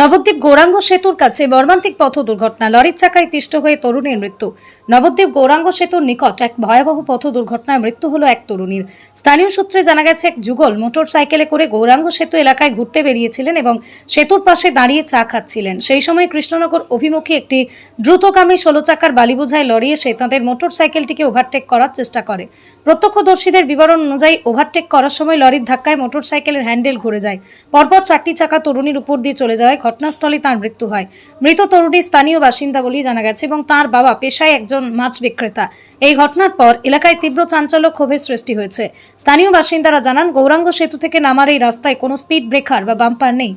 নবদ্বীপ গৌরাঙ্গ সেতুর কাছে মর্মান্তিক পথ দুর্ঘটনা, লরির চাকায় পিষ্ট হয়ে তরুণীর মৃত্যু। নবদ্বীপ গৌরাঙ্গ সেতুর নিকট এক ভয়াবহ পথ দুর্ঘটনায় মৃত্যু হলো এক তরুণীর। স্থানীয় সূত্রে জানা গেছে, এক যুগল মোটর সাইকেলে করে গৌরাঙ্গ সেতু এলাকায় ঘুরতে বেরিয়েছিলেন এবং সেতুর পাশে দাঁড়িয়ে চা খাচ্ছিলেন। সেই সময় কৃষ্ণনগর অভিমুখী একটি দ্রুতগামী 16 চাকার বালি বোঝাই লরি এসে তাঁদের মোটর সাইকেলটিকে ওভারটেক করার চেষ্টা করে। প্রত্যক্ষদর্শীদের বিবরণ অনুযায়ী ওভারটেক করার সময় লরির ধাক্কায় মোটর সাইকেলের হ্যান্ডেল ঘুরে যায়। পরপর 4টি চাকা তরুণীর উপর দিয়ে চলে যাওয়ায় ঘটনাস্থলে তার মৃত্যু হয়। মৃত তরুণী স্থানীয় বাসিন্দা বলেই জানা গেছে এবং তার বাবা পেশায় একজন মাছ বিক্রেতা। এই ঘটনার পর এলাকায় তীব্র চাঞ্চল্য, ক্ষোভের সৃষ্টি হয়েছে। স্থানীয় বাসিন্দারা জানান, গৌরাঙ্গ সেতু থেকে নামার এই রাস্তায় কোনো স্পিড ব্রেকার বা বাম্পার নেই,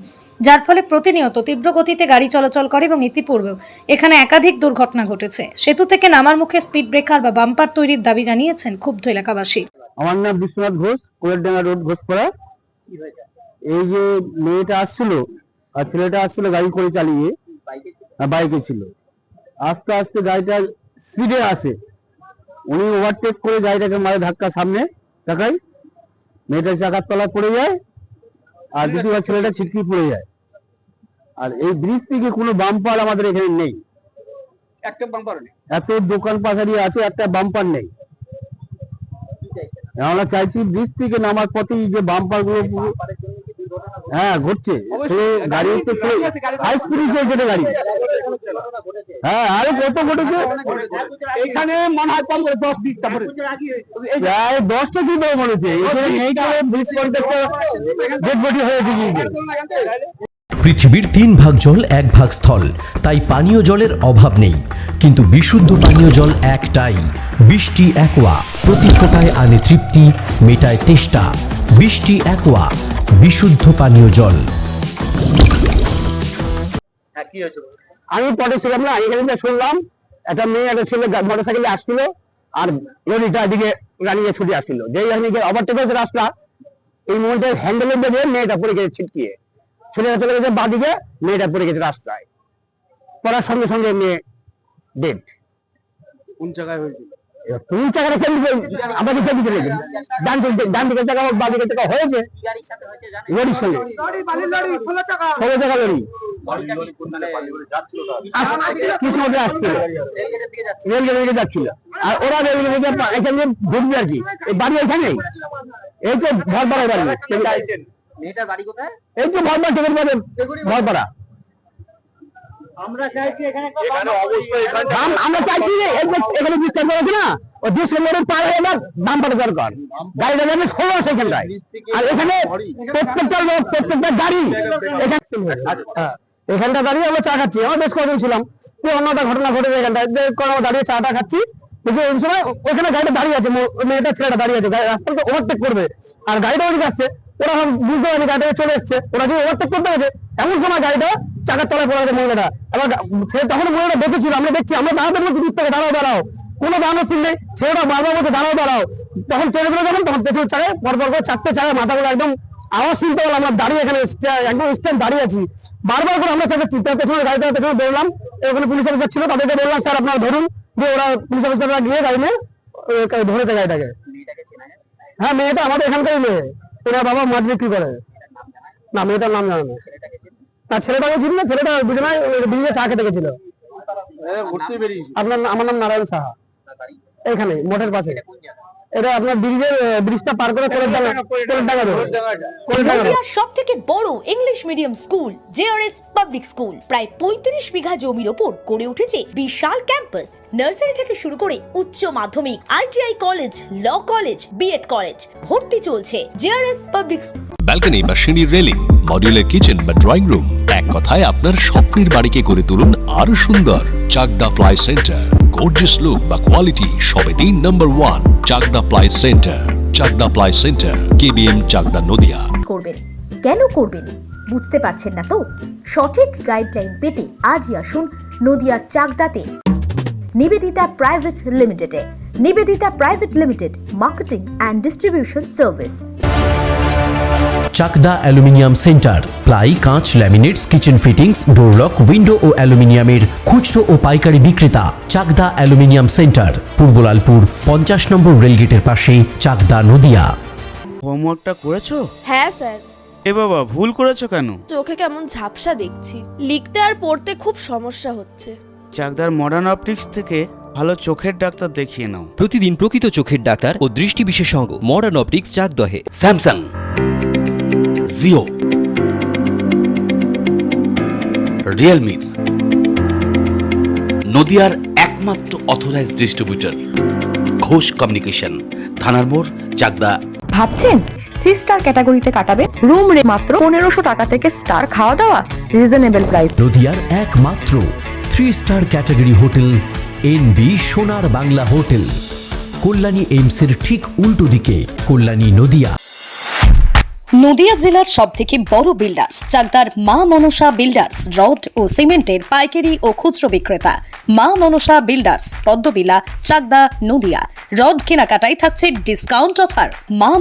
যার ফলে প্রতিনিয়ত তীব্র গতিতে গাড়ি চলাচল করে এবং ইতিপূর্বেও এখানে একাধিক দুর্ঘটনা ঘটেছে। সেতু থেকে নামার মুখে স্পিড ব্রেকার বা বাম্পার তৈরির দাবি জানিয়েছেন ক্ষুব্ধ এলাকাবাসী। আমার নাম বিশ্বনাথ ঘোষ, কোয়েলডাঙ্গা রোড, ঘোষপাড়া। এই যে মেয়েটা আসছিল আর ছেলেটা আসছিল গাড়ি করে চালিয়ে, বাইকে ছিল। আস্তে আস্তে গাড়িটা স্পিডে আসে, উনি ওভারটেক করে গাড়িটাকে মারে ধাক্কা, সামনে চাকায় মেয়েটা চাকার তলায় পড়ে যায় আর দ্বিতীয়বার ছেলেটা ছিটকে পড়ে যায়। আর এই ব্রিজ থেকে কোনো বাম্পার আমাদের এখানে নেই, একটা বাম্পার নেই। এত দোকান পাশারি আছে, একটা বাম্পার নেই। আমরা চাইছি ব্রিজ থেকে নামার পথে যে বাম্পার গুলো ঘটছে, গাড়ি হাই স্পিডে চলছে গাড়ি। আরে কত ঘটেছে এখানে মনে হয় কম করে 10-20টা পড়েছে, প্রায় 10টা কি বলেছে। এখানে এই করে ব্রিজ কন্ট্রাক্টর ডেড বডি হয়েছে। পৃথিবীর 3 ভাগ জল 1 ভাগ স্থল, তাই পানীয় জলের অভাব নেই। কিন্তু বিশুদ্ধ পানীয় জল একটাই, বৃষ্টি অ্যাকোয়া। প্রতি ফোঁটায় আনে তৃপ্তি, মেটায় তেষ্টা। বৃষ্টি অ্যাকোয়া, বিশুদ্ধ পানীয় জল। আমি পরে ছিলাম না, এখানে শুনলাম একটা মেয়ে একটা ছেলে মোটর সাইকেলে আসছিল আর লরিটা এদিকে রানিয়ে ছুটে আসছিল। যেই ওভারটেক করেছে রাস্তা, এই মুহূর্তে হ্যান্ডেলের বেঁধে মেয়েটা পড়ে গেছে ছিটকিয়ে। ছেলেটা চলে গেছে বাদিকে, মেয়েটা পড়ে গেছে রাস্তায়। পড়ার সঙ্গে সঙ্গে মেয়ে ডেড। কোন জায়গায় হয়েছিল? কোন জায়গাটা আমাদের ডান দিকের জায়গা হোক, বাদিকের জায়গা হয়েছে লরির সঙ্গে, 16 চাকা লরি কৃষ্ণনগরে আসছিল, রেলগেটের দিকে যাচ্ছিল। আর ওরা রেলগেটে এখানে ঢুকবে আর কি, এই বাড়ি এখানে, এই তো ভরপাড়া বাড়ি। মেয়েটার বাড়ি কোথায়? এই তো ভরপাড়া, ভরপাড়া। আমরা চাইছি এখানে আমরা চাইছি এখানে বিস্তার করেছে না, ওই 2 নম্বরের পায়ে এবার বাম্পার দরকার, গাড়িটা যাবে 16 সেখানটায়। আর এখানে প্রত্যেকটা গাড়ি এখানটা দাঁড়িয়ে আমরা চা খাচ্ছি। আমরা বেশ কয়েকজন ছিলাম, অন্যটা ঘটনা ঘটেছে এখানটায়, আমরা দাঁড়িয়ে চাটা খাচ্ছি। ওই সময় ওখানে গাড়িটা দাঁড়িয়ে আছে, মেয়েটা ছেলেটা দাঁড়িয়ে আছে, রাস্তাটা ওভারটেক করবে আর গাড়িটা ওদিকে আসছে। ওরা বুঝতে পারেনি গাড়িটা চলে এসছে, ওরা যে ওভারটেক করতে গেছে এমন সময় গাড়িটা চাকার তলায় পড়ে গেছে মহিলাটা। এবার তখন মহিলাটা বেঁচেছিল, আমরা দেখছি, আমরা দাঁড়াতে বলছি দূর থেকে, দাঁড়াও। কোনো দাঁড়ানোর সিন নেই, ছেলেটা বারবার বলছে দাঁড়াও। তখন ট্রেনে করে যাবেন, তখন পেছনের চাকায় পরপর করে 4টে চাকায় মাথাগুলো একদম আওয়াজ শুনতে পেলাম। আমরা দাঁড়িয়ে এখানে একদম স্ট্যান্ড দাঁড়িয়ে আছি, বারবার করে আমরা চাকাচ্ছি। তার পেছনে গাড়িটার পেছনে দৌড়লাম, ওখানে পুলিশ অফিসার ছিল, তাদেরকে বললাম স্যার আপনারা ধরুন। যে ওরা পুলিশ অফিসাররা গিয়ে গাড়ি নিয়ে ধরেছে গাড়িটাকে। হ্যাঁ, মেয়েটা আমাদের এখানকারই মেয়ে, ওনার বাবা মাছ বিক্রি করে। না, মেয়েটার নাম জানা না। ছেলেটাকে ছিল না, ছেলেটা দুজনায় ব্রিজে চা খেতে গেছিল। আমার নাম নারায়ণ সাহা, এখানে মোটের পাশে। এটা আপনার ব্রিজটা পার করে নদিয়ার সবথেকে বড় English medium school JRS public school প্রায় 35 বিঘা জমির ওপর গড়ে উঠেছে বিশাল ক্যাম্পাস। নার্সারি থেকে শুরু করে উচ্চ মাধ্যমিক, ITI college, law college, B Ed college, ভর্তি চলছে। জেআরএস পাবলিক ব্যালকনি বা সিঁড়ির রেলিং, মডিউলার কিচেন বা ড্রয়িং রুম, এক কথায় আপনার স্বপ্নের বাড়িকে করে তুলুন আরো সুন্দর। Chakdah ply centre, gorgeous look বা কোয়ালিটি সবে 3 number 1 Chakdah ply centre. Chakdah ply centre, KBM, Chakdah, Nadia. করবেন কেন করবেন বুঝতে পারছেন না তো? সঠিক গাইডলাইন পেতে আজই আসুন নদিয়ার চাকদাতে নিবেদিতা প্রাইভেট লিমিটেডে। Nibedita private limited, marketing and distribution service. Chakdah aluminium centre, ply, কাঁচ, laminates, kitchen fittings, door lock, window ও অ্যালুমিনিয়ামের খুচরো ও পাইকারি বিক্রেতা। চাকদা অ্যালুমিনিয়াম সেন্টার, পূর্বলালপুর 50 নম্বর রেলগেটের পাশে, চাকদা, নদিয়া। হোমওয়ার্কটা করেছো? হ্যাঁ স্যার। এ বাবা, ভুল করেছো কেন? চোখে কেমন ঝাপসা দেখছি, লিখতে আর পড়তে খুব সমস্যা হচ্ছে। চাকদার মডার্ন অপটিক্স থেকে ভালো চোখের ডাক্তার দেখিয়ে নাও। প্রতিদিন প্রকৃত চোখের ডাক্তার ও দৃষ্টি বিশেষজ্ঞ মডার্ন অপটিক্স চাকদহে। স্যামসাং, জিও, রিয়েলমি, নদিয়ার একমাত্র অথরাইজড ডিস্ট্রিবিউটর ঘোষ কমিউনিকেশন, থানার মোড়, চাকদা। ভাবছেন 3 স্টার ক্যাটাগরিতে কাটাবে? রুম রে মাত্র 1500 টাকা থেকে স্টার, খাওয়া দাওয়া রিজনেবল প্রাইস। নদিয়ার একমাত্র 3 স্টার ক্যাটাগরি হোটেল এনবি সোনার বাংলা হোটেল, কল্যাণী এইমসের ঠিক উল্টো দিকে, কল্যাণী, নদিয়া। নদিয়া জেলার সবথেকে বড় বিল্ডার্স চাকদার মা মনসা বিল্ডার্স, রড ও সিমেন্টের পাইকারি ও খুচরো বিক্রেতা। মা মনসা বিল্ডার্স, পদ্মবিলা, চাকদা, নদিয়া। রড কেনাকাটায় থাকছে ডিসকাউন্ট অফার। মা